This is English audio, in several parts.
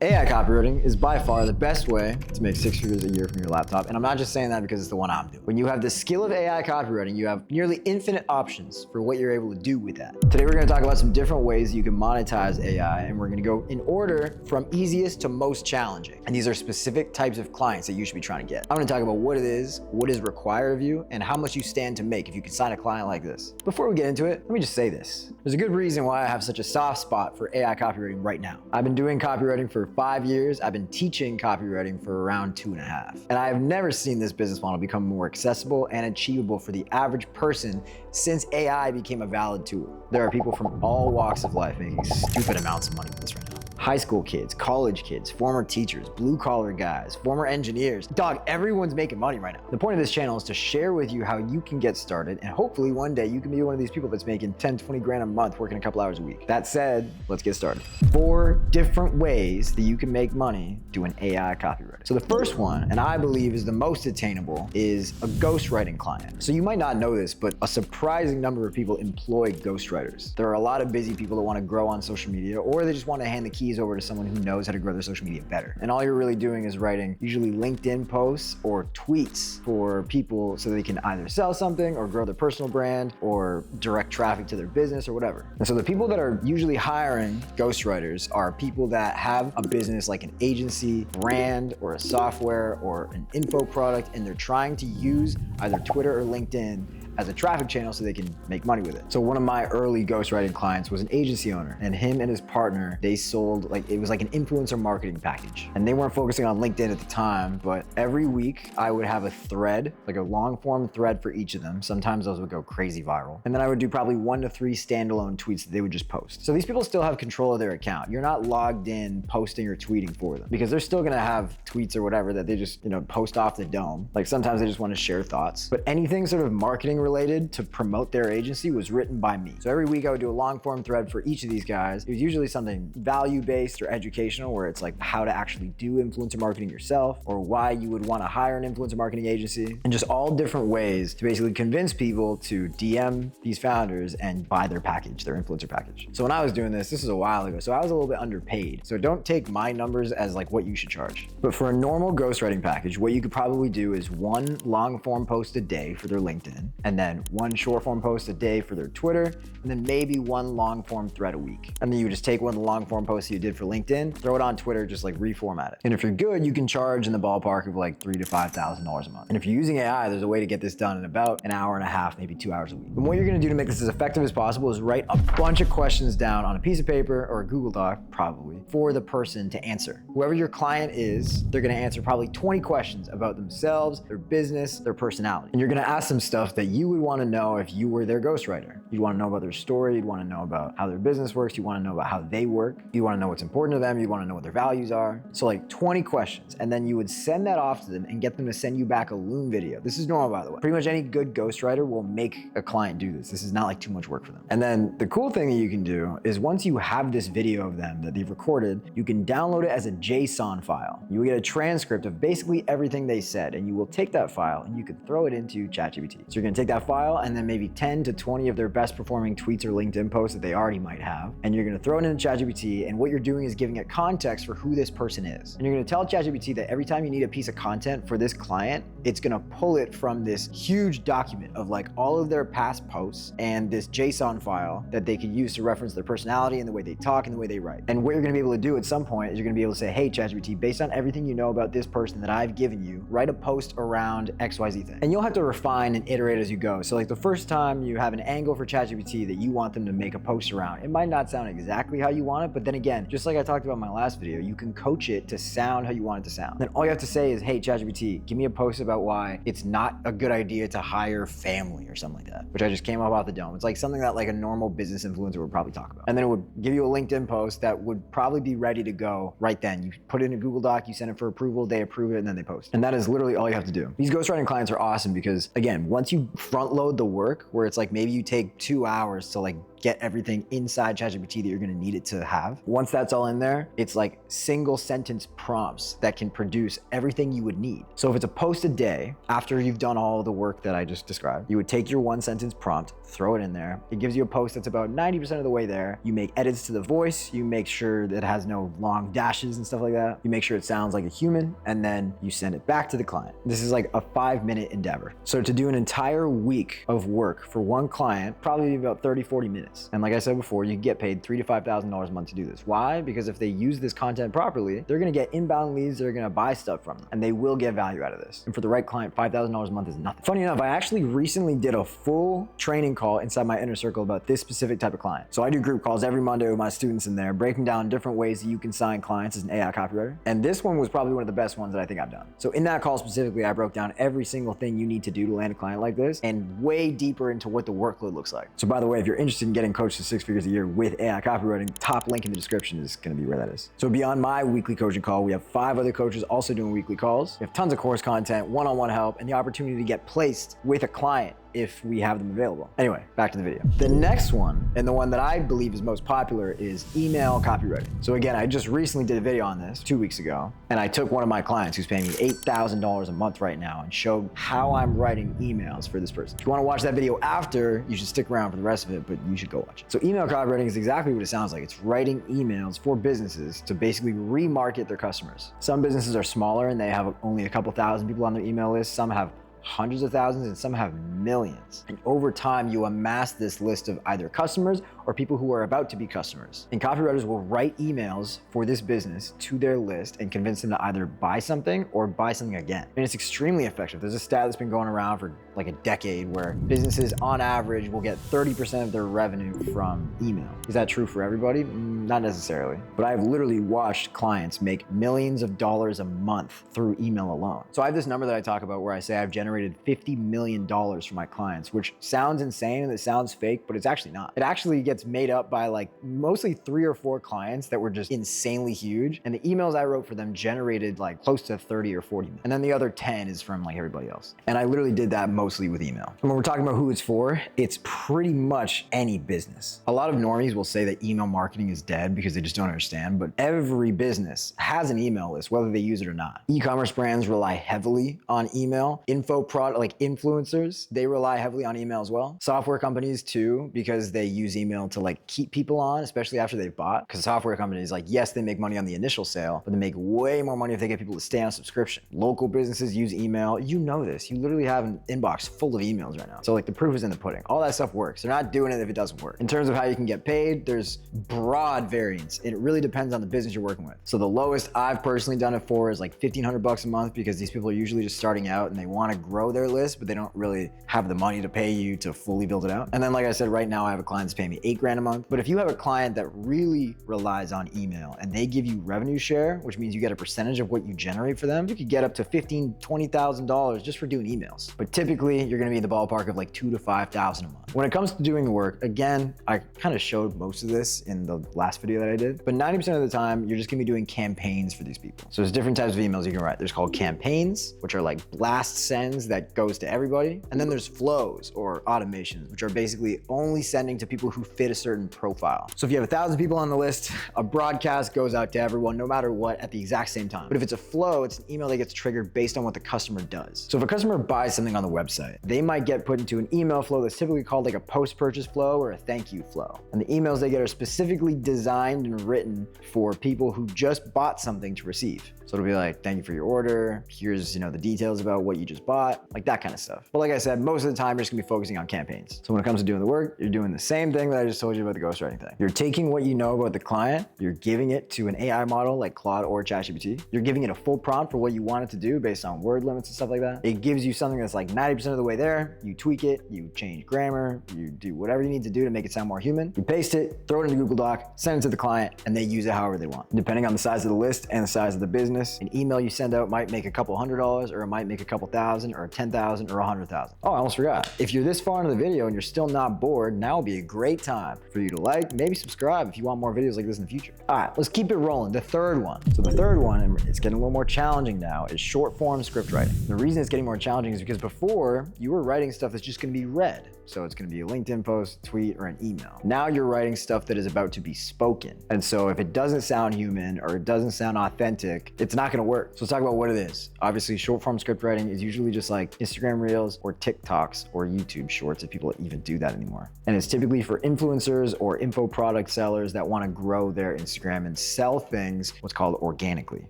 AI copywriting is by far the best way to make 6 figures a year from your laptop. And I'm not just saying that because it's the one I'm doing. When you have the skill of AI copywriting, you have nearly infinite options for what you're able to do with that. Today, we're gonna talk about some different ways you can monetize AI, and we're gonna go in order from easiest to most challenging. And these are specific types of clients that you should be trying to get. I'm gonna talk about what it is, what is required of you, and how much you stand to make if you can sign a client like this. Before we get into it, let me just say this. There's a good reason why I have such a soft spot for AI copywriting right now. I've been doing copywriting for 5 years. I've been teaching copywriting for around 2.5. And I've never seen this business model become more accessible and achievable for the average person since AI became a valid tool. There are people from all walks of life making stupid amounts of money with this right now. High school kids, college kids, former teachers, blue collar guys, former engineers. Dog, everyone's making money right now. The point of this channel is to share with you how you can get started, and hopefully one day you can be one of these people that's making 10, 20 grand a month working a couple hours a week. That said, let's get started. 4 different ways that you can make money doing AI copywriting. So the first one, and I believe is the most attainable, is a ghostwriting client. So you might not know this, but a surprising number of people employ ghostwriters. There are a lot of busy people that want to grow on social media, or they just want to hand the keys over to someone who knows how to grow their social media better. And all you're really doing is writing usually LinkedIn posts or tweets for people so they can either sell something or grow their personal brand or direct traffic to their business or whatever. And so the people that are usually hiring ghostwriters are people that have a business like an agency, brand, or a software or an info product, and they're trying to use either Twitter or LinkedIn as a traffic channel so they can make money with it. So one of my early ghostwriting clients was an agency owner, and him and his partner, they sold it was like an influencer marketing package. And they weren't focusing on LinkedIn at the time, but every week I would have a thread, like a long form thread for each of them. Sometimes those would go crazy viral. And then I would do probably 1 to 3 standalone tweets that they would just post. So these people still have control of their account. You're not logged in posting or tweeting for them because they're still gonna have tweets or whatever that they just, post off the dome. Like sometimes they just want to share thoughts, but anything sort of marketing related to promote their agency was written by me. So every week I would do a long form thread for each of these guys. It was usually something value-based or educational, where it's like how to actually do influencer marketing yourself, or why you would want to hire an influencer marketing agency, and just all different ways to basically convince people to DM these founders and buy their package, their influencer package. So when I was doing this is a while ago, so I was a little bit underpaid. So don't take my numbers as like what you should charge. But for a normal ghostwriting package, what you could probably do is 1 long form post a day for their LinkedIn, and then 1 short form post a day for their Twitter, and then maybe 1 long form thread a week. And then you just take one of the long form posts you did for LinkedIn, throw it on Twitter, just like reformat it. And if you're good, you can charge in the ballpark of like $3,000 to $5,000 a month. And if you're using AI, there's a way to get this done in about an hour and a half, maybe 2 hours a week. And what you're gonna do to make this as effective as possible is write a bunch of questions down on a piece of paper or a Google Doc, probably, for the person to answer. Whoever your client is, they're gonna answer probably 20 questions about themselves, their business, their personality. And you're gonna ask them stuff that you would wanna know if you were their ghostwriter. You'd wanna know about their story, you'd wanna know about how their business works, you wanna know about how they work, you wanna know what's important to them, you wanna know what their values are. So like 20 questions, and then you would send that off to them and get them to send you back a Loom video. This is normal, by the way. Pretty much any good ghostwriter will make a client do this. This is not like too much work for them. And then the cool thing that you can do is once you have this video of them that they've recorded, you can download it as a JSON file. You will get a transcript of basically everything they said, and you will take that file and you can throw it into ChatGPT. So you're gonna take that file and then maybe 10 to 20 of their best performing tweets or LinkedIn posts that they already might have, and you're gonna throw it into ChatGPT, and what you're doing is giving it context for who this person is. And you're gonna tell ChatGPT that every time you need a piece of content for this client, it's gonna pull it from this huge document of like all of their past posts and this JSON file that they can use to reference their personality and the way they talk and the way they write. And what you're gonna be able to do at some point is you're gonna be able to say, hey ChatGPT, based on everything you know about this person that I've given you, write a post around XYZ thing. And you'll have to refine and iterate as you go. So like the first time you have an angle for ChatGPT that you want them to make a post around, it might not sound exactly how you want it, but then again, just like I talked about in my last video, you can coach it to sound how you want it to sound. Then all you have to say is, hey ChatGPT, give me a post about why it's not a good idea to hire family or something like that, which I just came up off the dome. It's like something that like a normal business influencer would probably talk about. And then it would give you a LinkedIn post that would probably be ready to go right then. You put it in a Google Doc, you send it for approval, they approve it, and then they post. And that is literally all you have to do. These ghostwriting clients are awesome because, again, once you front load the work, where it's like maybe you take 2 hours to like get everything inside ChatGPT that you're gonna need it to have. Once that's all in there, it's like single sentence prompts that can produce everything you would need. So if it's a post a day, after you've done all the work that I just described, you would take your 1 sentence prompt, throw it in there. It gives you a post that's about 90% of the way there. You make edits to the voice, you make sure that it has no long dashes and stuff like that. You make sure it sounds like a human, and then you send it back to the client. This is like a 5-minute endeavor. So to do an entire week of work for one client, probably about 30, 40 minutes. And like I said before, you can get paid $3,000 to $5,000 a month to do this. Why? Because if they use this content properly, they're gonna get inbound leads, they're gonna buy stuff from them, and they will get value out of this. And for the right client, $5,000 a month is nothing. Funny enough, I actually recently did a full training call inside my inner circle about this specific type of client. So I do group calls every Monday with my students in there, breaking down different ways that you can sign clients as an AI copywriter. And this one was probably one of the best ones that I think I've done. So in that call specifically, I broke down every single thing you need to do to land a client like this, and way deeper into what the workload looks like. So by the way, if you're interested in getting coached to 6 figures a year with AI copywriting, top link in the description is gonna be where that is. So beyond my weekly coaching call, we have 5 other coaches also doing weekly calls. We have tons of course content, one-on-one help, and the opportunity to get placed with a client if we have them available. Anyway, back to the video. The next one, and the one that I believe is most popular, is email copywriting. So again, I just recently did a video on this 2 weeks ago, and I took one of my clients who's paying me $8,000 a month right now and showed how I'm writing emails for this person. If you wanna watch that video after, you should stick around for the rest of it, but you should go watch it. So email copywriting is exactly what it sounds like. It's writing emails for businesses to basically remarket their customers. Some businesses are smaller and they have only a couple thousand people on their email list. Some have hundreds of thousands, and some have millions. And over time, you amass this list of either customers or people who are about to be customers. And copywriters will write emails for this business to their list and convince them to either buy something or buy something again. And it's extremely effective. There's a stat that's been going around for like a decade where businesses on average will get 30% of their revenue from email. Is that true for everybody? Not necessarily. But I've literally watched clients make millions of dollars a month through email alone. So I have this number that I talk about where I say I've generated $50 million for my clients, which sounds insane and it sounds fake, but it's actually not. It actually gets made up by like mostly 3 or 4 clients that were just insanely huge. And the emails I wrote for them generated like close to 30 or 40 million. And then the other 10 is from like everybody else. And I literally did that mostly with email. And when we're talking about who it's for, it's pretty much any business. A lot of normies will say that email marketing is dead because they just don't understand, but every business has an email list, whether they use it or not. E-commerce brands rely heavily on email. Like influencers, they rely heavily on email as well. Software companies too, because they use email to like keep people on, especially after they've bought. Because software companies, like, yes, they make money on the initial sale, but they make way more money if they get people to stay on subscription. Local businesses use email. You know this. You literally have an inbox full of emails right now. So like the proof is in the pudding. All that stuff works. They're not doing it if it doesn't work. In terms of how you can get paid, there's broad variance. It really depends on the business you're working with. So the lowest I've personally done it for is like $1,500 a month, because these people are usually just starting out and they want to grow their list, but they don't really have the money to pay you to fully build it out. And then like I said, right now I have a client that's paying me $8,000 a month. But if you have a client that really relies on email and they give you revenue share, which means you get a percentage of what you generate for them, you could get up to $15,000, $20,000 just for doing emails. But typically you're gonna be in the ballpark of like $2,000 to $5,000 a month. When it comes to doing the work, again, I kind of showed most of this in the last video that I did, but 90% of the time you're just gonna be doing campaigns for these people. So there's different types of emails you can write. There's called campaigns, which are like blast sends that goes to everybody. And then there's flows or automations, which are basically only sending to people who fit a certain profile. So if you have 1,000 people on the list, a broadcast goes out to everyone no matter what at the exact same time. But if it's a flow, it's an email that gets triggered based on what the customer does. So if a customer buys something on the website, they might get put into an email flow that's typically called like a post-purchase flow or a thank you flow. And the emails they get are specifically designed and written for people who just bought something to receive. So it'll be like, thank you for your order. Here's, the details about what you just bought, like that kind of stuff. But like I said, most of the time you're just gonna be focusing on campaigns. So when it comes to doing the work, you're doing the same thing that I just told you about the ghostwriting thing. You're taking what you know about the client, you're giving it to an AI model like Claude or ChatGPT. You're giving it a full prompt for what you want it to do based on word limits and stuff like that. It gives you something that's like 90% of the way there. You tweak it, you change grammar, you do whatever you need to do to make it sound more human. You paste it, throw it into Google Doc, send it to the client, and they use it however they want. Depending on the size of the list and the size of the business, an email you send out might make a couple $100, or it might make a couple $1,000, or 10,000 or 100,000. Oh, I almost forgot. If you're this far into the video and you're still not bored, now would be a great time for you to like, maybe subscribe if you want more videos like this in the future. All right, let's keep it rolling. The third one. So the third one, and it's getting a little more challenging now, is short form script writing. The reason it's getting more challenging is because before you were writing stuff that's just gonna be read. So it's gonna be a LinkedIn post, tweet, or an email. Now you're writing stuff that is about to be spoken. And so if it doesn't sound human or it doesn't sound authentic, it's not gonna work. So let's talk about what it is. Obviously, short form script writing is usually just like Instagram Reels or TikToks or YouTube Shorts, if people even do that anymore. And it's typically for influencers or info product sellers that wanna grow their Instagram and sell things, what's called organically.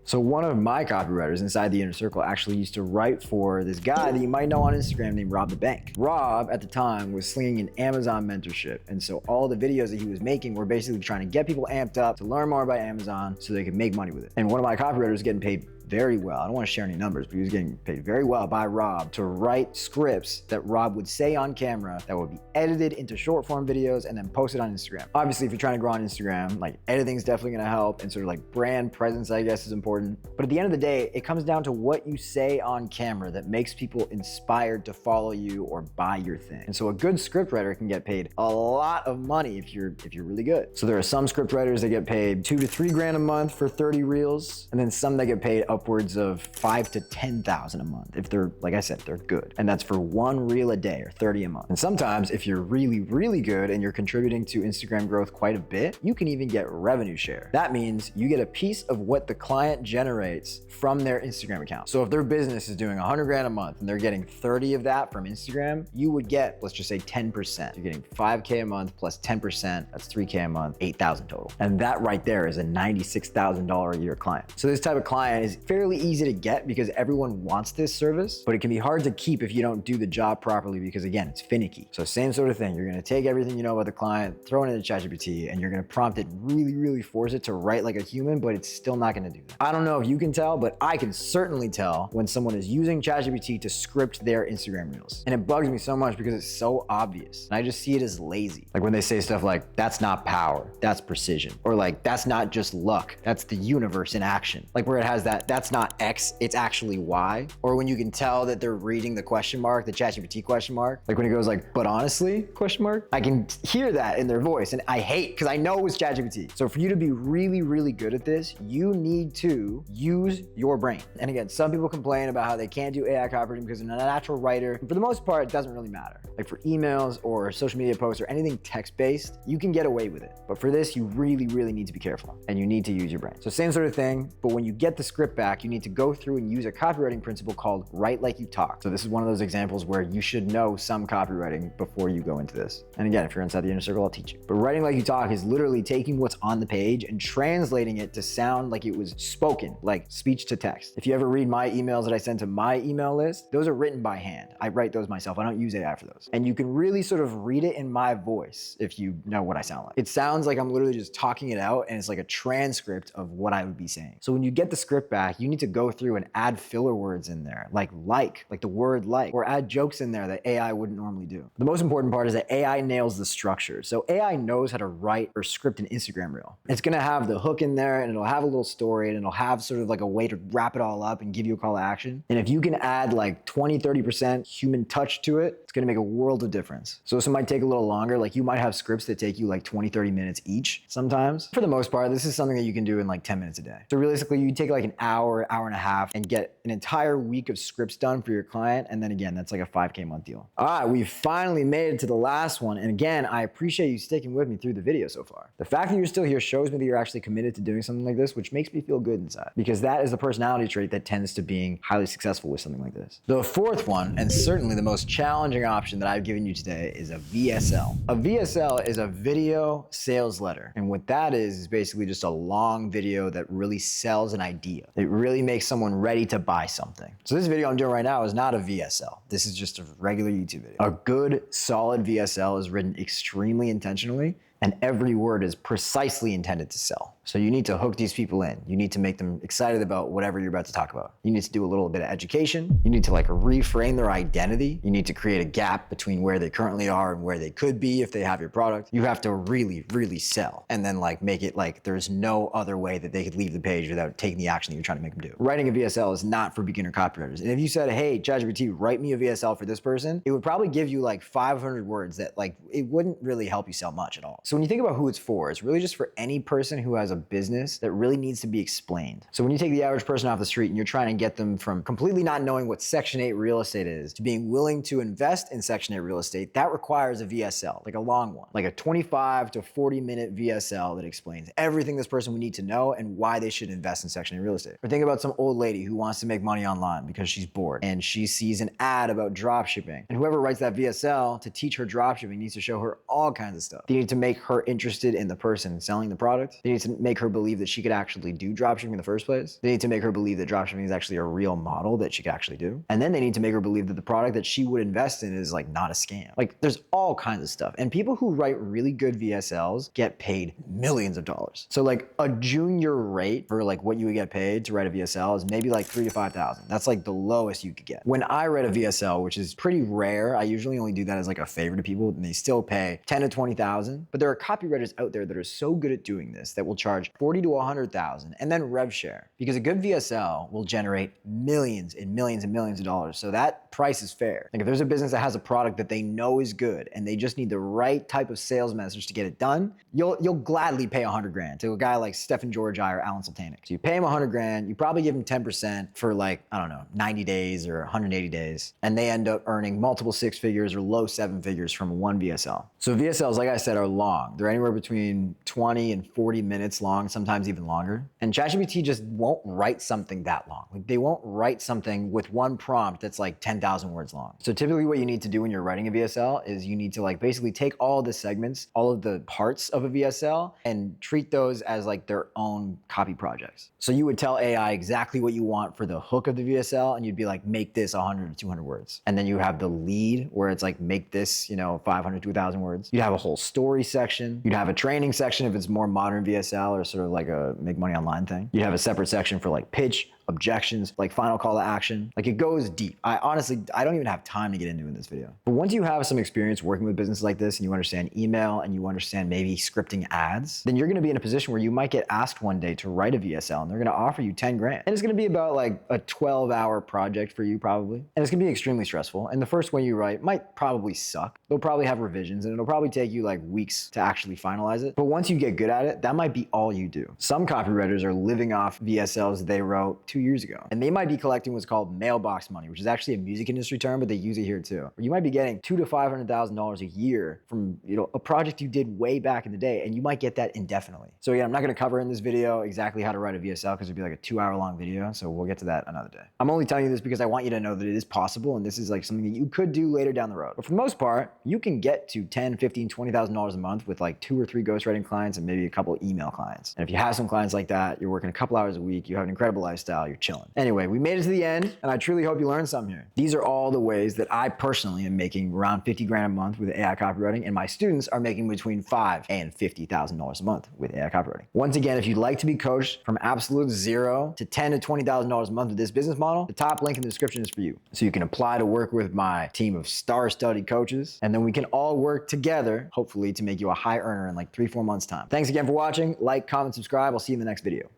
So one of my copywriters inside the Inner Circle actually used to write for this guy that you might know on Instagram named Rob the Bank. Rob, at the time, was slinging an Amazon mentorship. And so all the videos that he was making were basically trying to get people amped up to learn more about Amazon so they could make money with it. And one of my copywriters was getting paid very well. I don't want to share any numbers, but he was getting paid very well by Rob to write scripts that Rob would say on camera that would be edited into short form videos and then posted on Instagram. Obviously, if you're trying to grow on Instagram, like editing's definitely going to help, and sort of like brand presence, I guess, is important. But at the end of the day, it comes down to what you say on camera that makes people inspired to follow you or buy your thing. And so a good scriptwriter can get paid a lot of money if you're really good. So there are some scriptwriters that get paid 2 to 3 grand a month for 30 reels, and then some that get paid upwards of 5 to 10,000 a month if they're, like I said, they're good. And that's for 1 reel a day or 30 a month. And sometimes if you're really, really good and you're contributing to Instagram growth quite a bit, you can even get revenue share. That means you get a piece of what the client generates from their Instagram account. So if their business is doing 100 grand a month and they're getting 30 of that from Instagram, you would get, let's just say 10%. You're getting 5K a month plus 10%, that's 3K a month, 8,000 total. And that right there is a $96,000 a year client. So this type of client is fairly easy to get because everyone wants this service, but it can be hard to keep if you don't do the job properly because, again, it's finicky. So same sort of thing. You're gonna take everything you know about the client, throw it into ChatGPT, and you're gonna prompt it, really force it to write like a human, but it's still not gonna do that. I don't know if you can tell, but I can certainly tell when someone is using ChatGPT to script their Instagram Reels. And it bugs me so much because it's so obvious. And I just see it as lazy. Like when they say stuff like, that's not power, that's precision. Or like, that's not just luck, that's the universe in action. Like where it has that's not X, it's actually Y. Or when you can tell that they're reading the question mark, the ChatGPT question mark. Like when it goes like, but honestly, question mark. I can hear that in their voice and I hate, because I know it was ChatGPT. So for you to be really good at this, you need to use your brain. And again, some people complain about how they can't do AI copywriting because they're not a natural writer. And for the most part, it doesn't really matter. Like for emails or social media posts or anything text-based, you can get away with it. But for this, you really need to be careful and you need to use your brain. So same sort of thing, but when you get the script back, you need to go through and use a copywriting principle called write like you talk. So this is one of those examples where you should know some copywriting before you go into this. And again, if you're inside the Inner Circle, I'll teach you. But writing like you talk is literally taking what's on the page and translating it to sound like it was spoken, like speech to text. If you ever read my emails that I send to my email list, those are written by hand. I write those myself. I don't use AI for those. And you can really sort of read it in my voice if you know what I sound like. It sounds like I'm literally just talking it out and it's like a transcript of what I would be saying. So when you get the script back, you need to go through and add filler words in there, like the word like, or add jokes in there that AI wouldn't normally do. The most important part is that AI nails the structure. So AI knows how to write or script an Instagram reel. It's gonna have the hook in there and it'll have a little story and it'll have sort of like a way to wrap it all up and give you a call to action. And if you can add like 20-30% human touch to it, it's gonna make a world of difference. So this might take a little longer. Like you might have scripts that take you like 20-30 minutes each sometimes. For the most part, this is something that you can do in like 10 minutes a day. So realistically, you take like an hour and a half and get an entire week of scripts done for your client. And then again, that's like a 5K a month deal. All right, we finally made it to the last one. And again, I appreciate you sticking with me through the video so far. The fact that you're still here shows me that you're actually committed to doing something like this, which makes me feel good inside, because that is the personality trait that tends to being highly successful with something like this. The fourth one, and certainly the most challenging option that I've given you today, is a VSL. A VSL is a video sales letter. And what that is basically just a long video that really sells an idea. It really makes someone ready to buy something. So this video I'm doing right now is not a VSL. This is just a regular YouTube video. A good, solid VSL is written extremely intentionally And every word is precisely intended to sell. So you need to hook these people in. You need to make them excited about whatever you're about to talk about. You need to do a little bit of education. You need to like reframe their identity. You need to create a gap between where they currently are and where they could be if they have your product. You have to really, really sell and then like make it like there's no other way that they could leave the page without taking the action that you're trying to make them do. Writing a VSL is not for beginner copywriters. And if you said, hey, ChatGPT, write me a VSL for this person, it would probably give you like 500 words that like, it wouldn't really help you sell much at all. So when you think about who it's really just for any person who has a business that really needs to be explained. So when you take the average person off the street and you're trying to get them from completely not knowing what Section 8 real estate is to being willing to invest in Section 8 real estate, that requires a VSL, like a long one, like a 25 to 40 minute VSL that explains everything this person would need to know and why they should invest in Section 8 real estate. Or think about some old lady who wants to make money online because she's bored and she sees an ad about drop shipping. And whoever writes that VSL to teach her drop shipping needs to show her all kinds of stuff. They need to make her interested in the person selling the product. They need to make her believe that she could actually do dropshipping in the first place. They need to make her believe that dropshipping is actually a real model that she could actually do. And then they need to make her believe that the product that she would invest in is like not a scam. Like there's all kinds of stuff. And people who write really good VSLs get paid millions of dollars. So like a junior rate for like what you would get paid to write a VSL is maybe like $3,000 to $5,000. That's like the lowest you could get. When I write a VSL, which is pretty rare, I usually only do that as like a favor to people and they still pay $10,000 to $20,000. But there are copywriters out there that are so good at doing this that will charge $40,000 to $100,000 and then rev share, because a good VSL will generate millions and millions and millions of dollars. So that price is fair. Like if there's a business that has a product that they know is good and they just need the right type of sales message to get it done, you'll gladly pay $100,000 to a guy like Stefan Georgi or Alan Sultanic. So you pay him $100,000, you probably give him 10% for like, I don't know, 90 days or 180 days, and they end up earning multiple six figures or low seven figures from one VSL. So VSLs, like I said, are long. They're anywhere between 20 and 40 minutes long, sometimes even longer. And ChatGPT just won't write something that long. Like they won't write something with one prompt that's like 10,000 words long. So typically what you need to do when you're writing a VSL is you need to like basically take all the segments, all of the parts of a VSL and treat those as like their own copy projects. So you would tell AI exactly what you want for the hook of the VSL and you'd be like, make this 100 to 200 words. And then you have the lead where it's like, make this, 500 to 1,000 words. You'd have a whole story section. You'd have a training section if it's more modern VSL or sort of like a make money online thing. You'd have a separate section for like pitch, objections, like final call to action. Like it goes deep. I don't even have time to get into in this video. But once you have some experience working with businesses like this and you understand email and you understand maybe scripting ads, then you're gonna be in a position where you might get asked one day to write a VSL and they're gonna offer you 10 grand. And it's gonna be about like a 12-hour project for you probably. And it's gonna be extremely stressful. And the first one you write might probably suck. They'll probably have revisions and it'll probably take you like weeks to actually finalize it. But once you get good at it, that might be all you do. Some copywriters are living off VSLs they wrote 2 years ago. And they might be collecting what's called mailbox money, which is actually a music industry term, but they use it here too. You might be getting $200,000 to $500,000 a year from a project you did way back in the day, and you might get that indefinitely. So again, I'm not gonna cover in this video exactly how to write a VSL because it'd be like a 2-hour long video, so we'll get to that another day. I'm only telling you this because I want you to know that it is possible, and this is like something that you could do later down the road. But for the most part, you can get to $10,000, $15,000, $20,000 a month with like 2 or 3 ghostwriting clients and maybe a couple email clients. And if you have some clients like that, you're working a couple hours a week, you have an incredible lifestyle, you're chilling. Anyway, we made it to the end, and I truly hope you learned something here. These are all the ways that I personally am making around 50 grand a month with AI copywriting, and my students are making between $5,000 and $50,000 a month with AI copywriting. Once again, if you'd like to be coached from absolute zero to $10,000 to $20,000 a month with this business model, the top link in the description is for you. So you can apply to work with my team of star-studded coaches, and then we can all work together, hopefully, to make you a high earner in like 3-4 months' time. Thanks again for watching. Like, comment, subscribe. I'll see you in the next video.